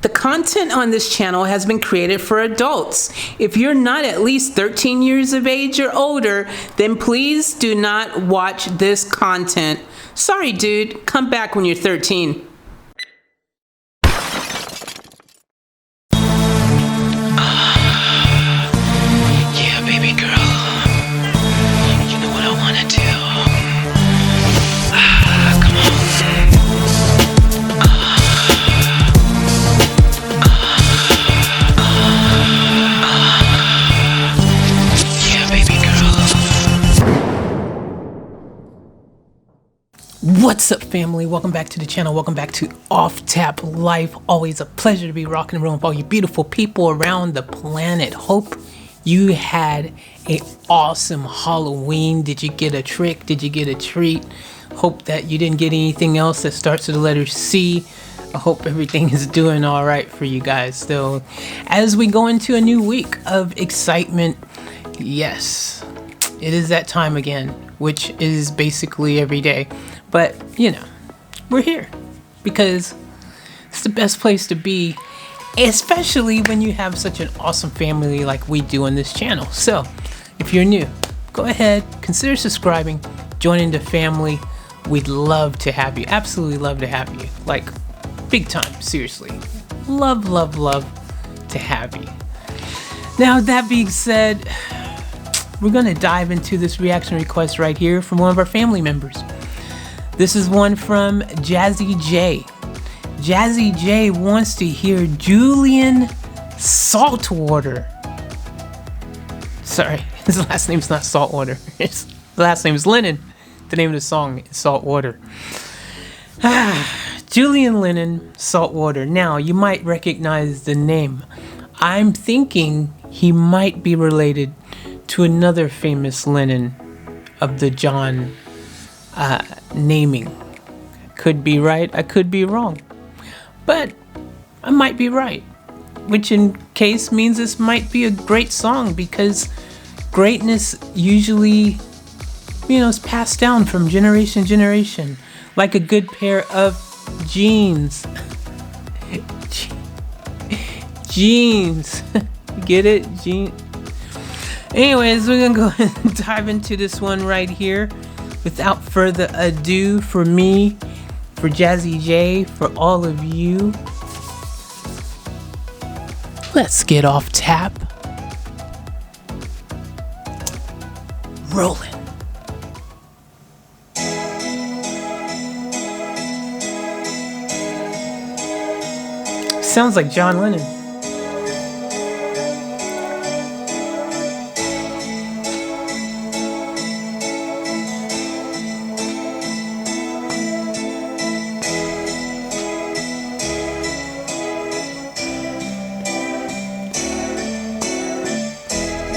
The content on this channel has been created for adults. If you're not at least 13 years of age or older, then please do not watch this content. Sorry, dude. Come back when you're 13. Yeah, baby girl. You know what I wanna do. Come on. Yeah, baby girl. What's up, family? Welcome back to the channel. Welcome back to Off Tap Life. Always a pleasure to be rocking and rolling with all you beautiful people around the planet. Hope you had an awesome Halloween. Did you get a trick? Did you get a treat? Hope that you didn't get anything else that starts with the letter C. I hope everything is doing all right for you guys. So, as we go into a new week of excitement, yes, it is that time again, which is basically every day. But, you know, we're here because it's the best place to be, especially when you have such an awesome family like we do on this channel. So, if you're new, go ahead, consider subscribing, joining the family. We'd love to have you. Absolutely love to have you. Like, big time, seriously. Love, love, love to have you. Now, that being said, we're going to dive into this reaction request right here from one of our family members. This is one from Jazzy J. Jazzy J wants to hear Julian Saltwater. Sorry, his last name's not Saltwater. His last name is Lennon. The name of the song is Saltwater. Julian Lennon, Saltwater. Now, you might recognize the name. I'm thinking he might be related to another famous Lennon of the John naming. Could be right, I could be wrong. But I might be right. Which in case means this might be a great song, because greatness usually, you know, is passed down from generation to generation. Like a good pair of jeans. Jeans. Get it? Jeans. Anyways, we're gonna go ahead and dive into this one right here. Without further ado, for me, for Jazzy J, for all of you, let's get off tap. Rolling. Sounds like John Lennon.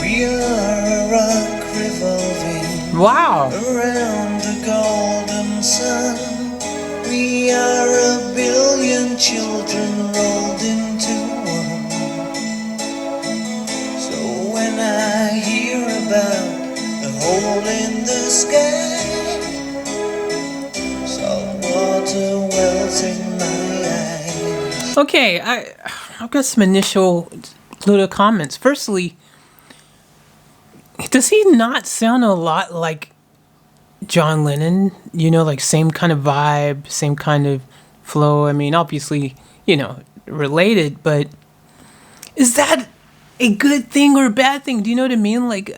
We are a rock revolving Wow. around the golden sun. We are a billion children rolled into one. So when I hear about the hole in the sky, saltwater wells in my eyes. Okay, I've got some initial little comments. Firstly, does he not sound a lot like John Lennon? You know, like same kind of vibe, same kind of flow. I mean, obviously, you know, related, but is that a good thing or a bad thing? Do you know what I mean? Like,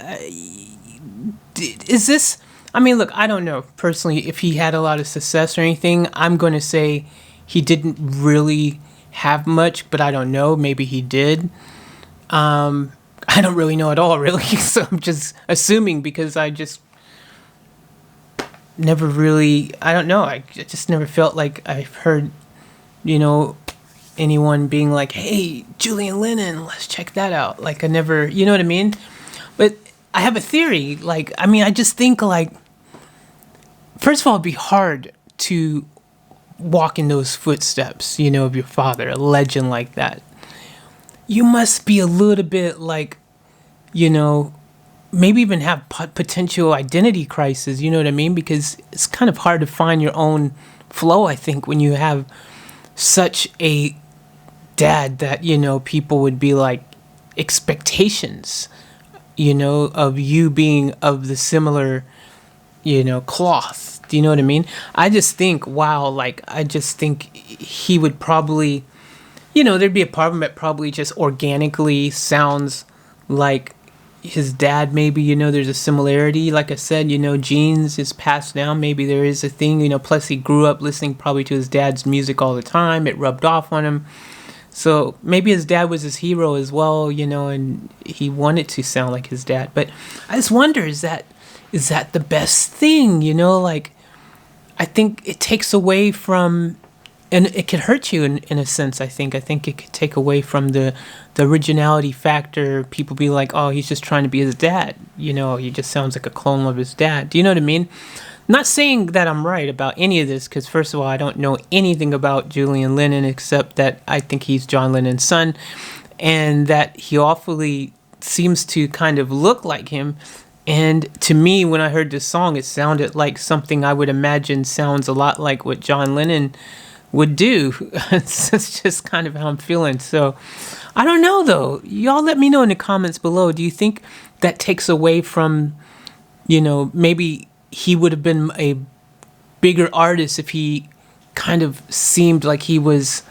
is this, I mean, look, I don't know personally if he had a lot of success or anything. I'm going to say he didn't really have much, but I don't know. Maybe he did. I don't really know at all, really. So I'm just assuming, because I just never really, I don't know. I just never felt like I've heard, you know, anyone being like, hey, Julian Lennon, let's check that out. Like, I never, you know what I mean? But I have a theory. Like, I mean, I just think, like, first of all, it'd be hard to walk in those footsteps, you know, of your father, a legend like that. You must be a little bit like, you know, maybe even have potential identity crisis, you know what I mean? Because it's kind of hard to find your own flow, I think, when you have such a dad that, people would be like expectations, of you being of the similar, cloth. Do you know what I mean? I just think, wow, like, I just think he would probably, there'd be a part of him that probably just organically sounds like his dad. Maybe, there's a similarity. Like I said, genes is passed down. Maybe there is a thing, plus he grew up listening probably to his dad's music all the time. It rubbed off on him. So maybe his dad was his hero as well, and he wanted to sound like his dad. But I just wonder, is that the best thing? Like, I think it takes away from, and it could hurt you in a sense. I think it could take away from the originality factor. People be like, oh, he's just trying to be his dad. He just sounds like a clone of his dad. Do you know what I mean? Not saying that I'm right about any of this, because first of all, I don't know anything about Julian Lennon except that I think he's John Lennon's son, and that he awfully seems to kind of look like him. And to me, when I heard this song, it sounded like something I would imagine sounds a lot like what John Lennon would do. It's just kind of how I'm feeling. So I don't know, though. Y'all let me know in the comments below. Do you think that takes away from, maybe he would have been a bigger artist if he kind of seemed like he was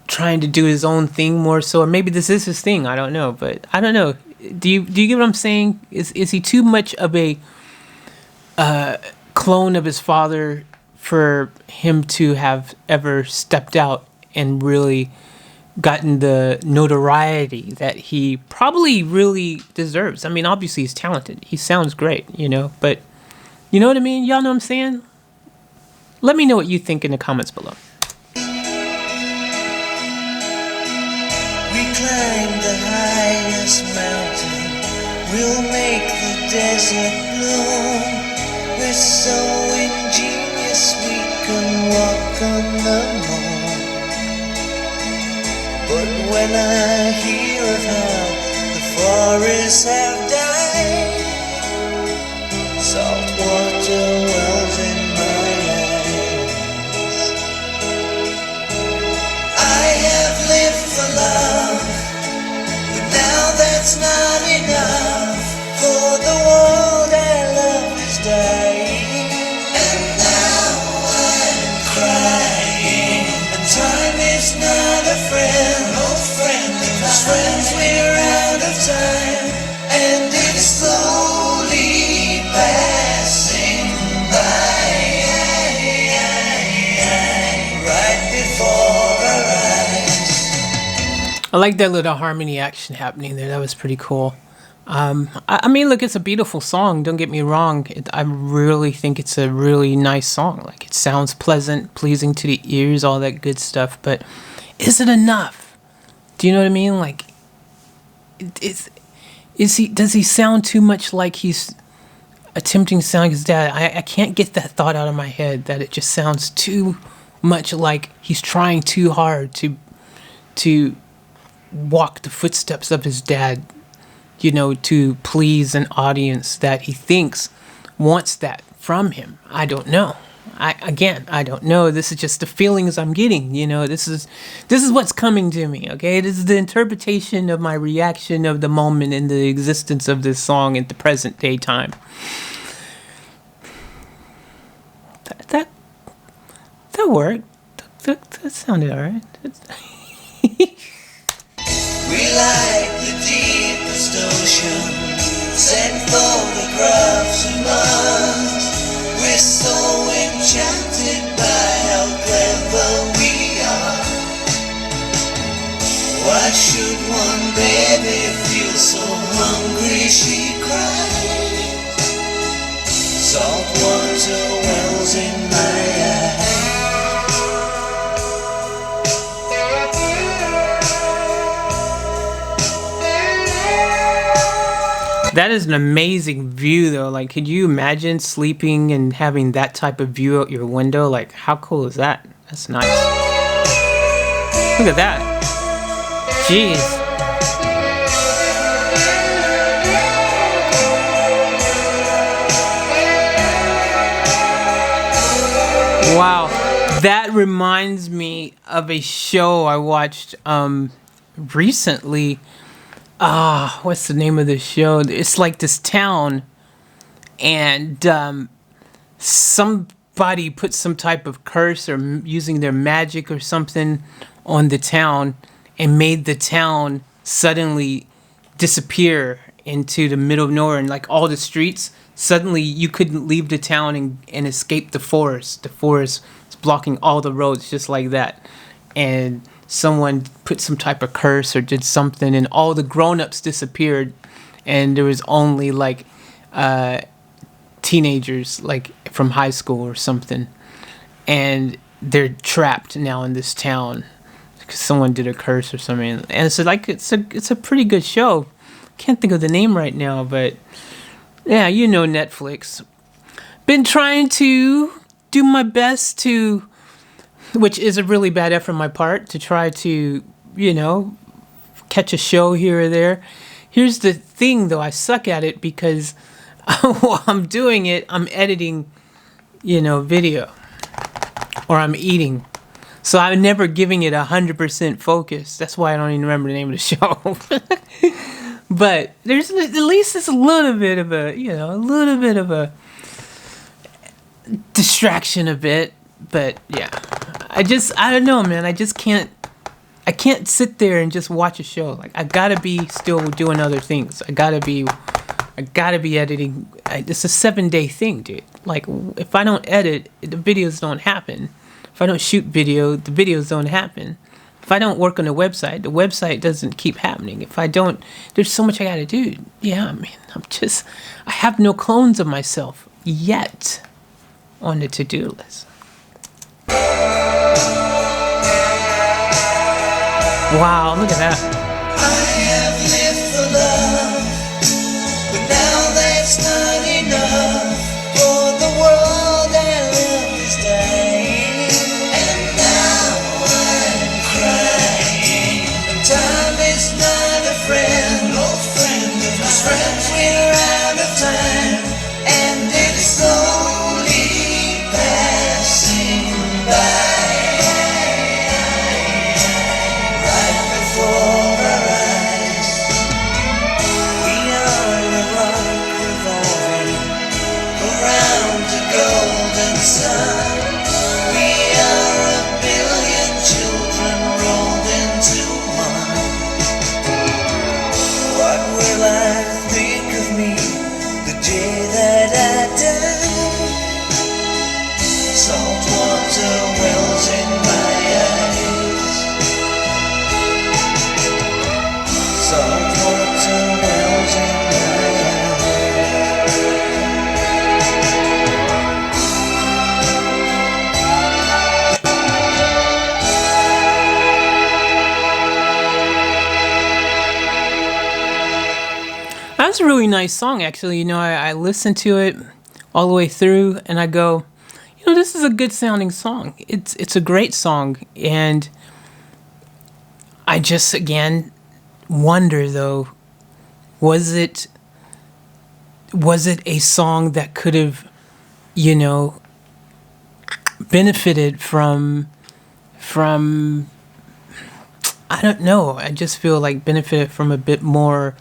trying to do his own thing more so? Or maybe this is his thing. I don't know. But I don't know. Do you get what I'm saying? Is he too much of a clone of his father for him to have ever stepped out and really gotten the notoriety that he probably really deserves? I mean, obviously he's talented. He sounds great, but you know what I mean? Y'all know what I'm saying? Let me know what you think in the comments below. We climb the highest mountain, we'll make the desert bloom. We're so ingenious we can walk on the moon. But when I hear of how the forests have died, saltwater wells in my eyes. I have lived for love, but now that's not enough. For the world I love is dying, and now I'm crying. And time is not a friend, oh friend, because friends we're out of time, and it's slowly passing by, right before our eyes. I like that little harmony action happening there. That was pretty cool. I mean, look, it's a beautiful song. Don't get me wrong. I really think it's a really nice song. Like, it sounds pleasant, pleasing to the ears, all that good stuff. But is it enough? Do you know what I mean? Like, does he sound too much like he's attempting to sound like his dad? I can't get that thought out of my head, that it just sounds too much like he's trying too hard to walk the footsteps of his dad, to please an audience that he thinks wants that from him. I don't know. I don't know. This is just the feelings I'm getting. This is what's coming to me. Okay, this is the interpretation of my reaction of the moment in the existence of this song at the present day time. That worked. That sounded alright. We like the deepest ocean, send photographs of Mars. We're so enchanted by how clever we are. Why should one baby feel so hungry she cried? Saltwater wells in my eyes. That is an amazing view, though. Like, could you imagine sleeping and having that type of view out your window? Like, how cool is that? That's nice. Look at that. Jeez. Wow. That reminds me of a show I watched recently. What's the name of the show? It's like this town, and somebody put some type of curse or using their magic or something on the town and made the town suddenly disappear into the middle of nowhere, and like all the streets suddenly you couldn't leave the town and escape the forest. The forest was blocking all the roads just like that. And someone put some type of curse or did something, and all the grown-ups disappeared, and there was only like teenagers like from high school or something, and they're trapped now in this town because someone did a curse or something. And so like it's a pretty good show. Can't think of the name right now, but yeah, you know, Netflix. Been trying to do my best to, which is a really bad effort on my part, to try to, you know, catch a show here or there. Here's the thing, though. I suck at it because while I'm doing it, I'm editing, you know, video. Or I'm eating. So I'm never giving it 100% focus. That's why I don't even remember the name of the show. But there's at least it's a little bit of a, you know, a little bit of a distraction a bit. But yeah, I don't know, man. I can't sit there and just watch a show. Like I gotta be still doing other things. I gotta be editing. It's a 7-day thing, dude. Like if I don't edit, the videos don't happen. If I don't shoot video, the videos don't happen. If I don't work on the website doesn't keep happening. If I don't, there's so much I gotta do. Yeah, I mean, I have no clones of myself yet on the to-do list. Wow, look at that. I have lived for love, but now that's not enough. For the world I love is dying, and now I'm crying. Time is not a friend, no friend of mine. Friends, we're out of time, and it's slowly passing by. Sun. We are a billion children rolled into one. What will I think of me the day that I die? Saltwater wells in my eyes. Saltwater wells in my eyes. That's a really nice song, actually. You know, I listened to it all the way through, and I go, you know, this is a good sounding song. It's a great song, and I just again wonder though, was it a song that could have, you know, benefited from I don't know. I just feel like benefited from a bit more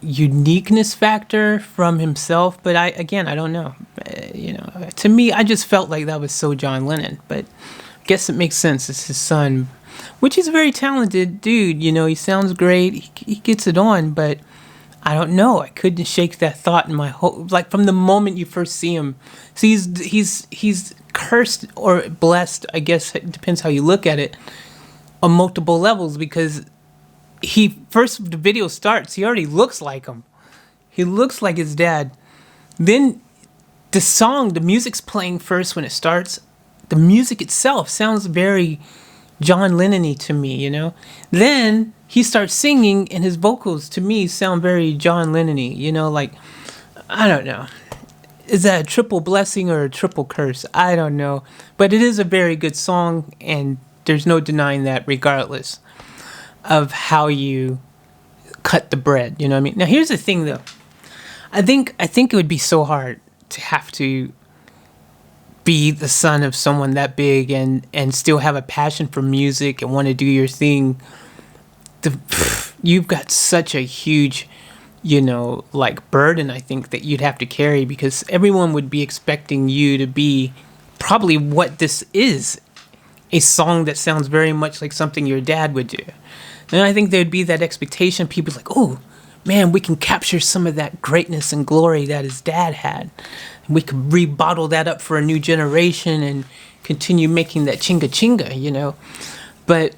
uniqueness factor from himself, but I don't know. You know, to me, I just felt like that was so John Lennon, but I guess it makes sense. It's his son, which is a very talented dude. You know, he sounds great. He gets it on, but I don't know. I couldn't shake that thought in my whole, like from the moment you first see him. So he's cursed or blessed, I guess it depends how you look at it, on multiple levels, because the video starts, he already looks like him. He looks like his dad. Then the music's playing first when it starts. The music itself sounds very John Lennon-y to me, you know. Then he starts singing, and his vocals to me sound very John Lennon-y, you know, like, I don't know. Is that a triple blessing or a triple curse? I don't know. But it is a very good song, and there's no denying that, regardless of how you cut the bread, you know what I mean? Now here's the thing though. I think it would be so hard to have to be the son of someone that big and still have a passion for music and want to do your thing. You've got such a huge, like burden, I think, that you'd have to carry, because everyone would be expecting you to be probably what this is, a song that sounds very much like something your dad would do. And I think there'd be that expectation. People like, oh man, we can capture some of that greatness and glory that his dad had. And we could rebottle that up for a new generation and continue making that chinga chinga, But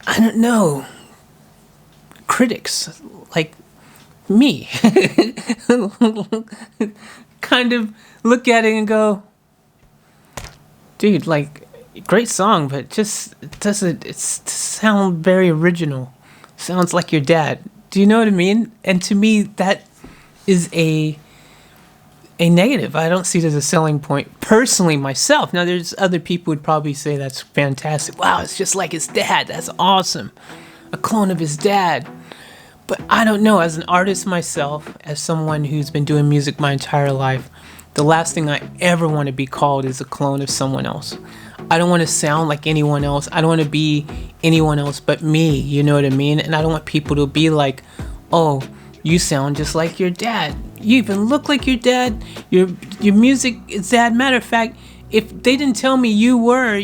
I don't know. Critics like me kind of look at it and go, dude, like, great song, but just doesn't sound very original. Sounds like your dad. Do you know what I mean? And to me, that is a negative. I don't see it as a selling point personally myself. Now, there's other people who'd probably say that's fantastic. Wow, it's just like his dad. That's awesome. A clone of his dad. But I don't know. As an artist myself, as someone who's been doing music my entire life, the last thing I ever want to be called is a clone of someone else. I don't want to sound like anyone else. I don't want to be anyone else but me, you know what I mean? And I don't want people to be like, oh, you sound just like your dad. You even look like your dad. Your music is that. Matter of fact, if they didn't tell me you were,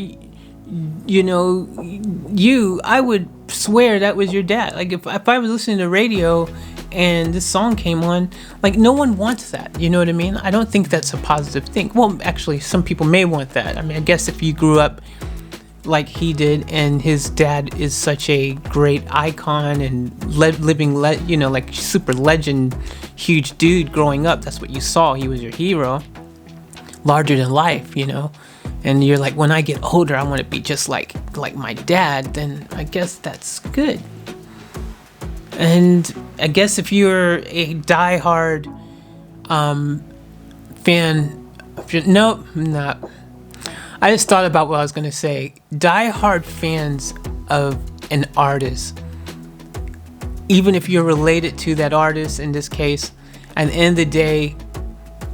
I would swear that was your dad. Like, if I was listening to radio and this song came on, like, no one wants that, you know what I mean? I don't think that's a positive thing. Well, actually, some people may want that. I mean, I guess if you grew up like he did and his dad is such a great icon and like super legend, huge dude growing up, that's what you saw. He was your hero, larger than life, and you're like, when I get older, I want to be just like my dad. Then I guess that's good. And I guess if you're a diehard fan, nope, not. I just thought about what I was going to say. Diehard fans of an artist, even if you're related to that artist in this case, at the end of the day,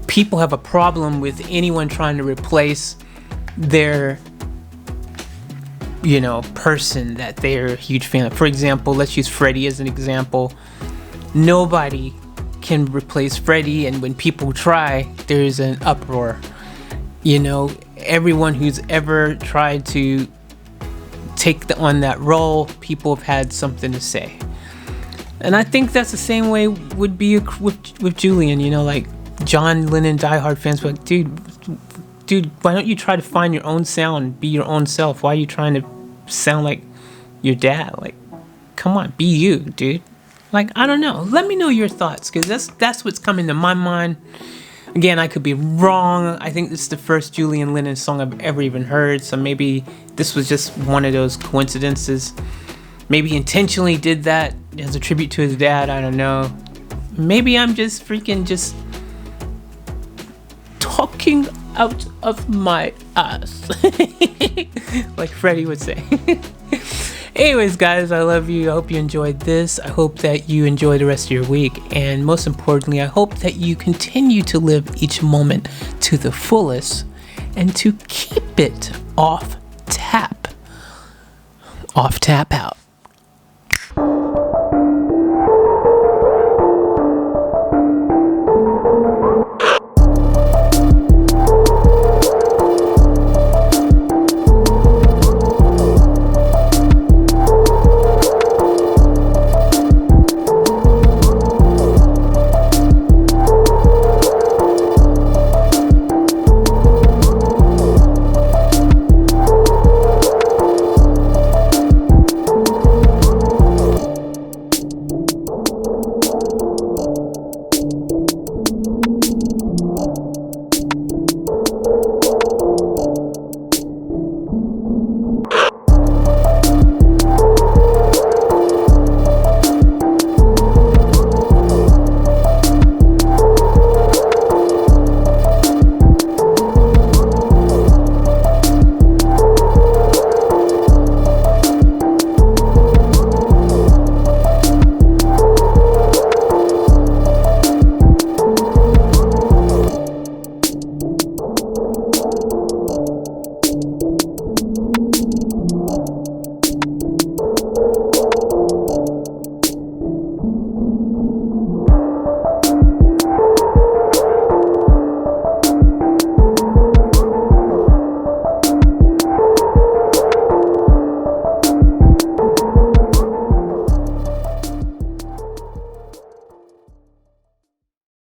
people have a problem with anyone trying to replace their person that they're a huge fan of. For example, let's use Freddie as an example. Nobody can replace Freddie, and when people try, there's an uproar. Everyone who's ever tried to take on that role, people have had something to say. And I think that's the same way would be with Julian, like John Lennon diehard fans were like, dude, why don't you try to find your own sound, be your own self? Why are you trying to sound like your dad? Like, come on, be you, dude. Like, I don't know. Let me know your thoughts, because that's what's coming to my mind. Again, I could be wrong. I think this is the first Julian Lennon song I've ever even heard, so maybe this was just one of those coincidences. Maybe he intentionally did that as a tribute to his dad. I don't know. Maybe I'm just talking out of my ass, like Freddie would say. Anyways, guys, I love you. I hope you enjoyed this. I hope that you enjoy the rest of your week. And most importantly, I hope that you continue to live each moment to the fullest and to keep it off tap. Off tap out.